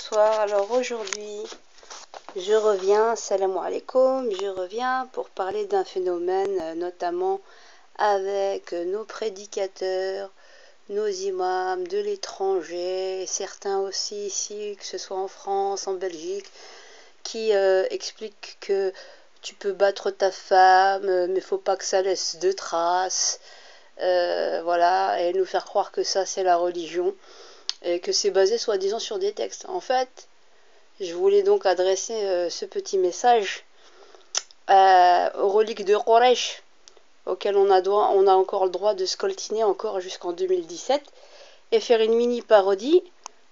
Bonsoir, alors aujourd'hui je reviens, salam alaikum, je reviens pour parler d'un phénomène notamment avec nos prédicateurs, nos imams de l'étranger, certains aussi ici, que ce soit en France, en Belgique, qui expliquent que tu peux battre ta femme, mais faut pas que ça laisse de traces, voilà, et nous faire croire que ça c'est la religion. Et que c'est basé soi-disant sur des textes. En fait, je voulais donc adresser ce petit message aux reliques de Quraysh, auxquelles on a encore le droit de scoltiner encore jusqu'en 2017, et faire une mini parodie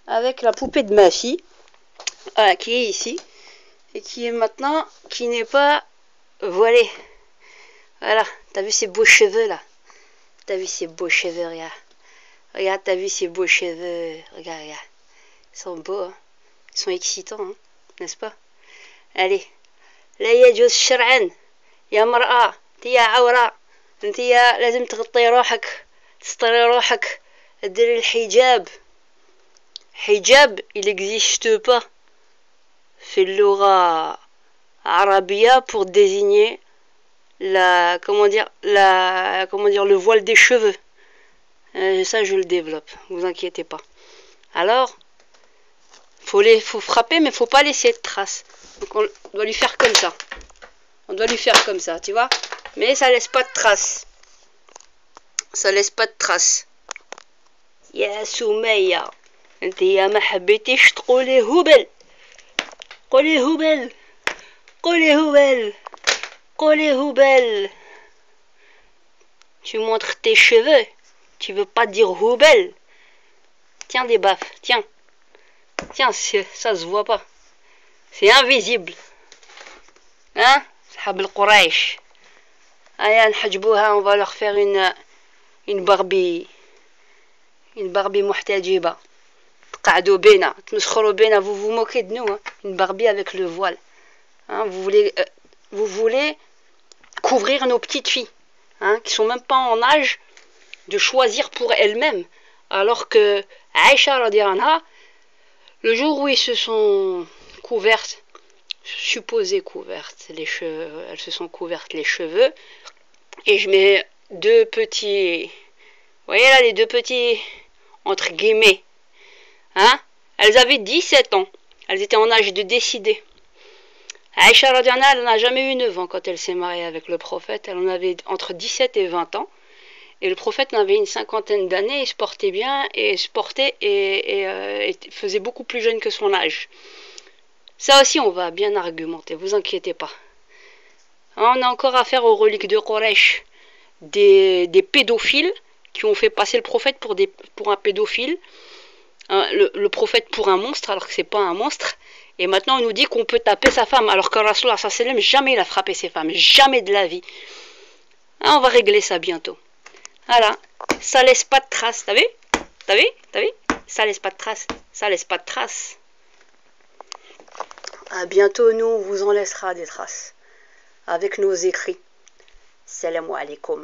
avec la poupée de ma fille, qui est ici, et qui est maintenant, qui n'est pas voilée. Voilà, t'as vu ces beaux cheveux là? T'as vu ces beaux cheveux, regarde. Regarde, t'as vu ces beaux cheveux? Regarde, regarde. Ils sont beaux, hein. Ils sont excitants, hein, n'est-ce pas? Allez. لا يجوز شرعا يا مرأة انت يا عورة انت يا لازم تغطي روحك تستري روحك ديري الحجاب. حجاب il n'existe pas في اللغة عربية pour désigner le voile des cheveux. Ça je le développe, vous inquiétez pas. Alors faut frapper, mais faut pas laisser de traces. Donc on doit lui faire comme ça. On doit lui faire comme ça, tu vois. Mais ça laisse pas de traces. Ça laisse pas de traces. يا سمية انت يا ما حبيتيش تقولي هبل. قولي هبل. قولي هبل. قولي هبل. Tu montres tes cheveux. Tu veux pas dire hubel. Tiens des baffes, tiens. Tiens, ça se voit pas. C'est invisible. Hein? Sahab al-Quraysh. Allez, on va leur faire une Barbie. Une Barbie muhtajiba. Tqa'dou bina. Tmeskhorou bina. Vous vous moquez de nous. Hein? Une Barbie avec le voile. Hein? Vous voulez couvrir nos petites filles. Hein? Qui sont même pas en âge de choisir pour elles-mêmes. Alors que Aïcha radhiyallahu anha, le jour où ils se sont couvertes, supposées couvertes, les cheveux, elles se sont couvertes les cheveux, et je mets deux petits, vous voyez là, les deux petits, entre guillemets, hein, elles avaient 17 ans, elles étaient en âge de décider. Aïcha radhiyallahu anha, elle n'a jamais eu 9 ans quand elle s'est mariée avec le prophète, elle en avait entre 17 et 20 ans. Et le prophète avait une cinquantaine d'années, il se portait bien et faisait beaucoup plus jeune que son âge. Ça aussi, on va bien argumenter, vous inquiétez pas. On a encore affaire aux reliques de Quraysh, des pédophiles qui ont fait passer le prophète pour un pédophile, le prophète pour un monstre alors que c'est pas un monstre. Et maintenant, on nous dit qu'on peut taper sa femme alors que Rasulullah sallallahu alayhi wa sallam jamais il a frappé ses femmes, jamais de la vie. Hein, on va régler ça bientôt. Voilà, ça laisse pas de traces, t'as vu? T'as vu? T'as vu? Ça laisse pas de traces, ça laisse pas de traces. À bientôt, nous, on vous en laissera des traces. Avec nos écrits. Salam alaikum.